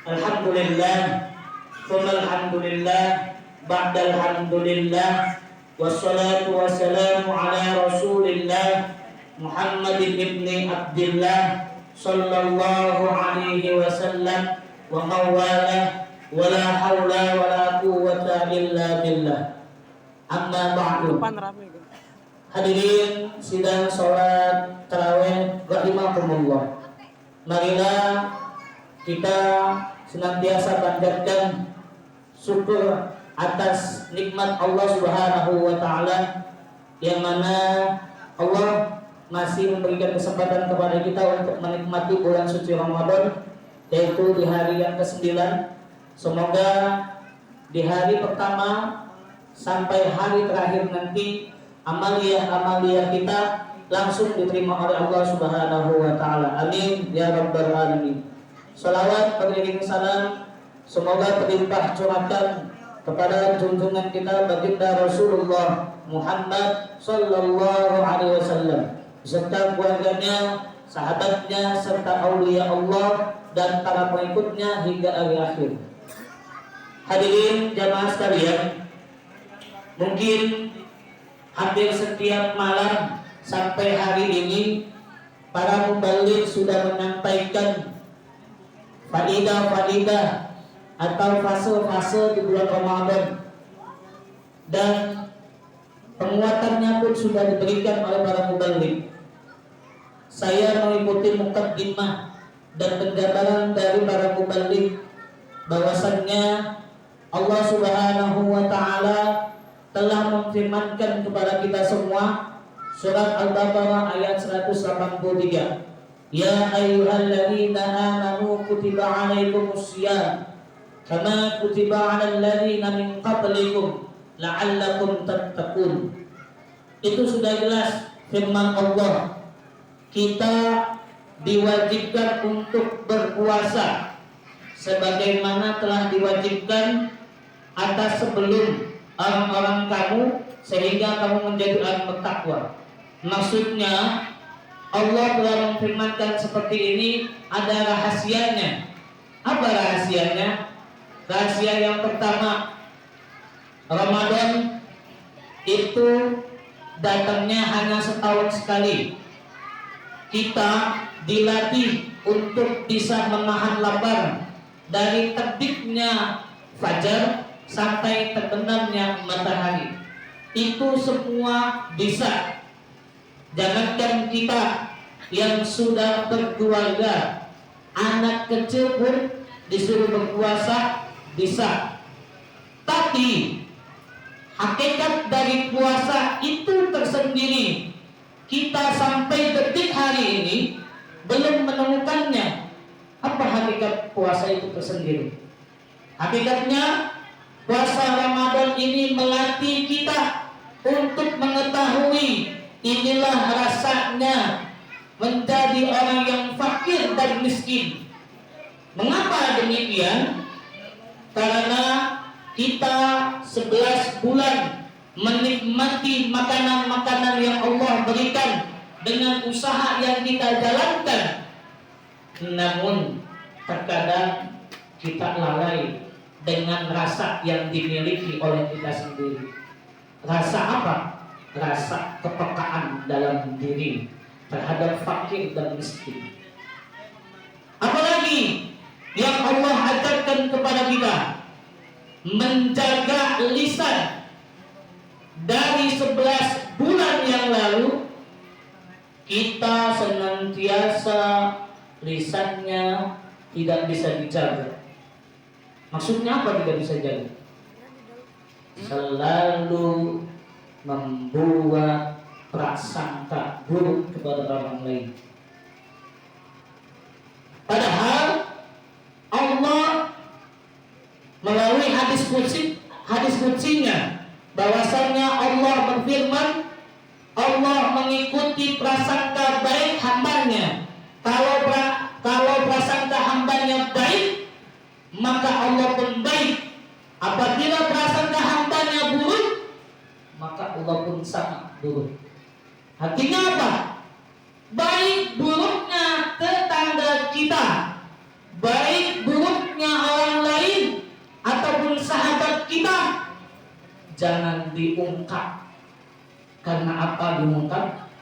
Alhamdulillah, alhamdulillah, ba'dal hamdulillah, wassalatu wassalamu ala Rasulillah Muhammad ibni Abdillah sallallahu alaihi wasallam wa mawala wala hawla wala quwwata illa billah. Amma ba'du. Hadirin sidang salat tarawih rahimakumullah. Marilah kita senantiasa panjatkan syukur atas nikmat Allah Subhanahu wa taala yang mana Allah masih memberikan kesempatan kepada kita untuk menikmati bulan suci Ramadan, yaitu di hari yang ke-9. Semoga di hari pertama sampai hari terakhir nanti amaliyah kita langsung diterima oleh Allah Subhanahu wa taala. Amin ya rabbal alamin. Salawat beriring salam semoga berlimpah curahkan kepada junjungan kita baginda Rasulullah Muhammad sallallahu alaihi wasallam beserta keluarganya, sahabatnya serta aulia Allah dan para pengikutnya hingga hari akhir. Hadirin jamaah sekalian, mungkin hampir setiap malam sampai hari ini para mubalik sudah menyampaikan fadidah atau fase-fase di bulan Ramadan, dan penguatannya pun sudah diberikan oleh para mubalik. Saya mengikuti mukaddimah dan penjabaran dari para mubalik bahwasannya Allah Subhanahu wa taala telah memfirmankan kepada kita semua surat Al-Baqarah ayat 183. Ya ayyuhalladzina amanu kutiba alaikumusiyam kama kutiba alal ladzina min qablikum la'allakum tattaqun. Itu sudah jelas firman Allah. Kita diwajibkan untuk berpuasa sebagaimana telah diwajibkan atas sebelum orang-orang kamu sehingga kamu menjadi orang bertakwa. Maksudnya Allah telah memfirmankan seperti ini, ada rahasianya. Apa rahasianya? Rahasia yang pertama, Ramadan itu datangnya hanya setahun sekali. Kita dilatih untuk bisa menahan lapar dari terbitnya fajar sampai terbenamnya matahari. Itu semua bisa. Jangankan kita yang sudah berkeluarga, anak kecil pun disuruh berpuasa bisa. Tapi hakikat dari puasa itu tersendiri, kita sampai detik hari ini belum menemukannya. Apa hakikat puasa itu tersendiri? Hakikatnya puasa Ramadan ini melatih kita untuk mengetahui inilah rasanya menjadi orang yang fakir dan miskin. Mengapa demikian? Karena kita 11 bulan menikmati makanan-makanan yang Allah berikan dengan usaha yang kita jalankan. Namun terkadang kita lalai dengan rasa yang dimiliki oleh kita sendiri. Rasa apa? Rasa kepekaan dalam diri terhadap fakir dan miskin. Apalagi yang Allah ajarkan kepada kita, menjaga lisan. Dari 11 bulan yang lalu kita senantiasa lisannya tidak bisa dijaga. Maksudnya apa tidak bisa jaga? Selalu membuat prasangka buruk kepada orang lain. Padahal Allah melalui hadis qudsinya bahwasanya Allah berfirman, Allah mengikuti prasangka baik hambanya. Kalau prasangka hambanya baik, maka Allah pun baik. Apabila prasangka hambanya buruk, maka Allah pun sama buruk. Artinya apa? Baik buruknya tetangga kita, baik buruknya jangan diungkap. Karena apa diungkap?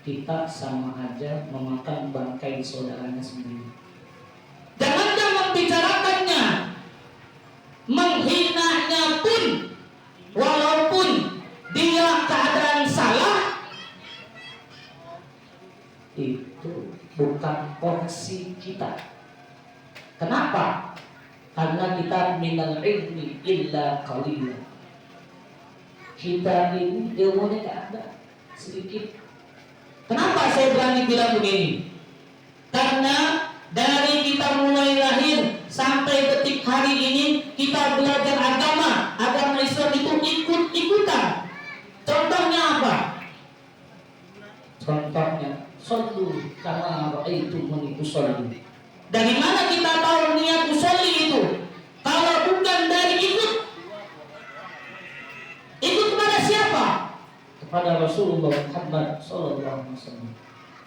Kita sama aja memakan bangkai saudaranya sendiri. Jangan membicarakannya, menghinanya pun, walaupun dia keadaan salah, itu bukan porsi kita. Kenapa? Karena kita minal ilmi illa qalila. Kita ini ilmunya tidak ada, sedikit. Kenapa saya berani bilang begini? Karena dari kita mulai lahir sampai detik hari ini kita belajar agama Islam itu ikut-ikutan. Contohnya apa? Contohnya shollu kama ra'aitumuni usolli. Dari mana kita tahu niat usolli itu? Kalau bukan dari ikut kepada siapa? Kepada Rasulullah Muhammad sallallahu alaihi wasallam.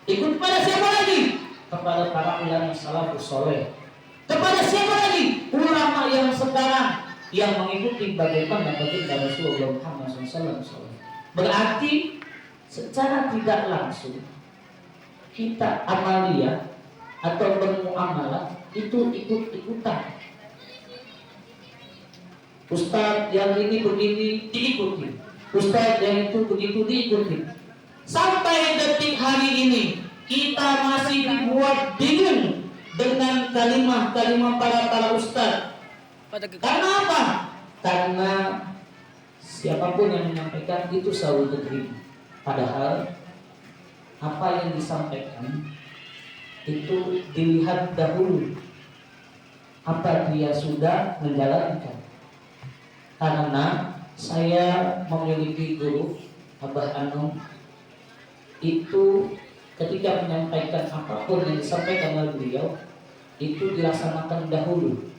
Ikut kepada siapa lagi? Kepada para ulama salafus saleh. Kepada siapa lagi? Ulama yang sekarang yang mengikuti bagaimana baginda Rasulullah Muhammad sallallahu alaihi wasallam. Berarti secara tidak langsung kita amalia atau bermuamalah itu ikut-ikutan. Ustaz yang ini begini diikuti, Ustaz yang itu begitu diikuti. Sampai detik hari ini kita masih dibuat bingung dengan kalimat-kalimat para ustaz. Karena apa? Karena siapapun yang menyampaikan itu selalu diterima. Padahal apa yang disampaikan itu dilihat dahulu apa dia sudah menjalankan. Karena saya memiliki guru Abah Anum, itu ketika menyampaikan apapun yang disampaikan oleh beliau itu dilaksanakan dahulu.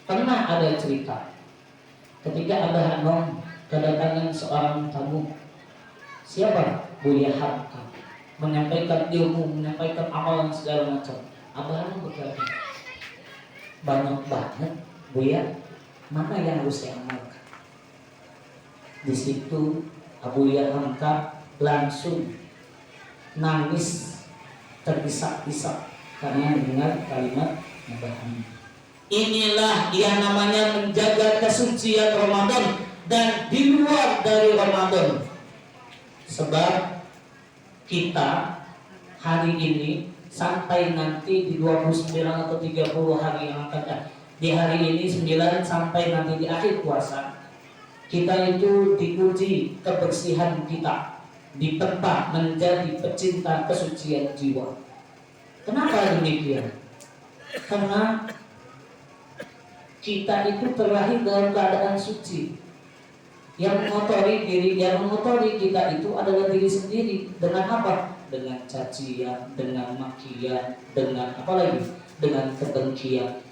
Pernah ada cerita ketika Abah Anum kedatangan seorang tamu, siapa? Buya Hamka, menyampaikan ilmu, menyampaikan amalan segala macam. Abah Anum berkata, banyak banget Buya, mana yang harus saya amalkan? Di situ Buya Hamka langsung nangis terisak-isak karena mendengar kalimat Abah Anum. Inilah yang namanya menjaga kesucian Ramadan dan di luar dari Ramadan. Sebab kita hari ini sampai nanti di 29 atau 30 hari yang akan datang, di hari ini 9 sampai nanti di akhir puasa, kita itu diuji kebersihan kita, ditempa menjadi pecinta kesucian jiwa. Kenapa demikian? Karena kita itu terlahir dalam keadaan suci. Yang mengotori diri, yang mengotori kita itu adalah diri sendiri. Dengan apa? Dengan cacian, dengan makian, dengan apa lagi? Dengan kebencian.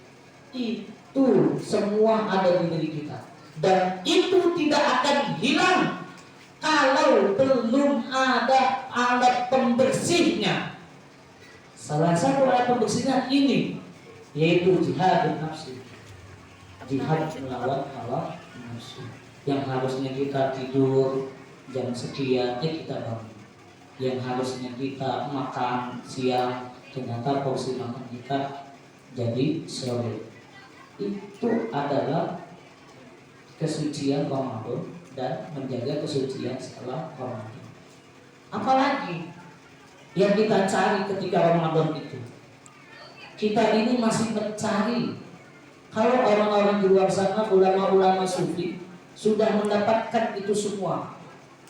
Itu semua ada di diri kita. Dan itu tidak akan hilang kalau belum ada alat pembersihnya. Salah satu alat pembersihnya ini, yaitu jihad nafsu. Jihad melawan hawa nafsu. Yang harusnya kita tidur jam sekian, kita bangun. Yang harusnya kita makan siang, ternyata porsi makan kita jadi sore. Itu adalah kesucian Ramadan dan menjaga kesucian setelah Ramadan. Apalagi yang kita cari ketika Ramadan itu? Kita ini masih mencari. Kalau orang-orang di luar sana, ulama-ulama sufi sudah mendapatkan itu semua.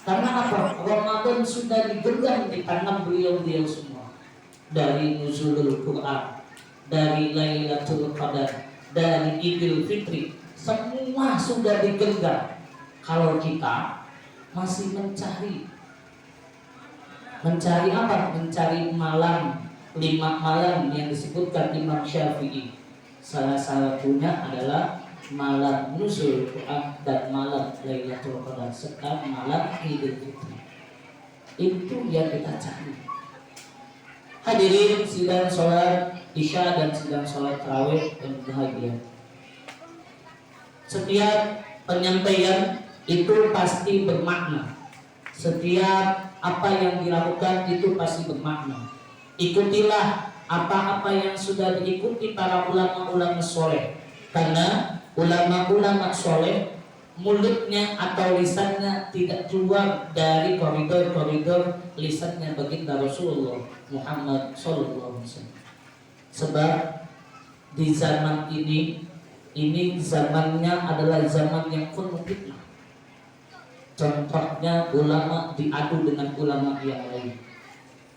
Karena apa? Ramadan sudah digenggam di tangan beliau-beliau semua. Dari nuzulul Quran, dari Lailatul Qadar, dari Idul Fitri, semua sudah digenggam. Kalau kita masih mencari apa? Mencari malam, 5 malam yang disebutkan Imam Syafi'i. Salah satunya adalah malam nuzul Quran dan malam Lailatul Qadar serta malam Idul Fitri. Itu yang kita cari. Hadirin sidang sholat Isya dan sidang sholat tarawih yang bahagia. Setiap Penyampaian itu pasti bermakna. Setiap apa yang dilakukan itu pasti bermakna. Ikutilah apa-apa yang sudah diikuti para ulama-ulama soleh. Karena ulama-ulama soleh mulutnya atau lisannya tidak keluar dari koridor-koridor lisannya baginda Rasulullah Muhammad Sallallahu Alaihi Wasallam. Sebab di zaman ini zamannya adalah zaman yang penuh fitnah. Contohnya ulama diadu dengan ulama yang lain,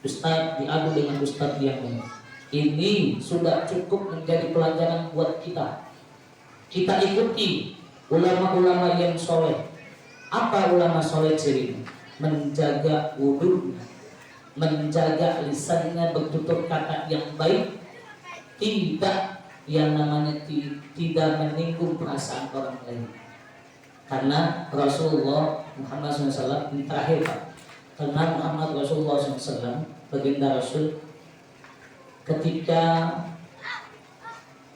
ustadz diadu dengan ustadz yang lain. Ini sudah cukup menjadi pelajaran buat kita. Kita ikuti ulama-ulama yang soleh. Apa ulama soleh cirinya? Menjaga wudhunya, menjaga lisannya bertutur kata yang baik, tidak yang namanya tidak menyinggung perasaan orang lain. Karena Rasulullah Muhammad SAW ini terakhir Pak. Karena Muhammad Rasulullah SAW baginda Rasul ketika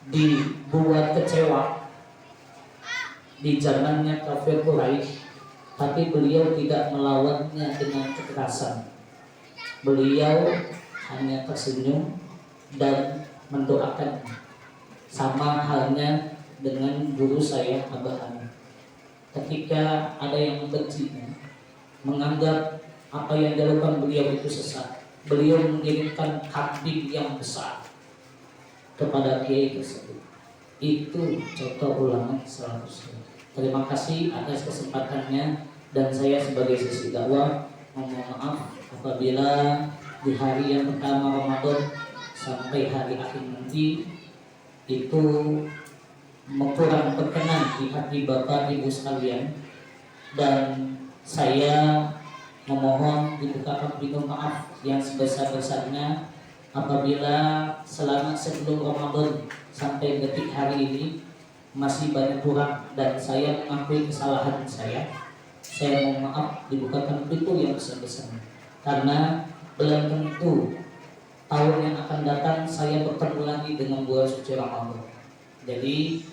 dibuat kecewa di zamannya kafir Quraisy, tapi beliau tidak melawannya dengan kekerasan. Beliau hanya tersenyum dan mendoakan. Sama halnya dengan guru saya Abah Hanif. Ketika ada yang membencinya, menganggap apa yang dilakukan beliau itu sesat, beliau mengirimkan kambing yang besar kepada kiai tersebut. Itu contoh ulama salafus. Terima kasih atas kesempatannya, dan saya sebagai sesi dakwah mohon maaf apabila di hari yang pertama Ramadan sampai hari akhir nanti itu kurang berkenan di hati Bapak Ibu sekalian, dan saya memohon dibukakan pintu maaf yang sebesar-besarnya apabila selama sebelum Ramadan sampai detik hari ini masih banyak kurang, dan saya mengakui kesalahan saya. Saya mohon maaf, dibukakan pintu yang besar-besarnya, karena belum tentu tahun yang akan datang saya bertemu lagi dengan bulan suci Ramadan. Jadi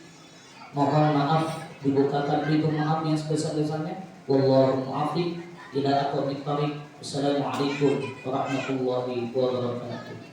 mohon maaf, dibukakan pintu maaf yang sebesar-besarnya. Wallahu muwaffiq ila aqwamit thoriq. Wassalamualaikum warahmatullahi wabarakatuh.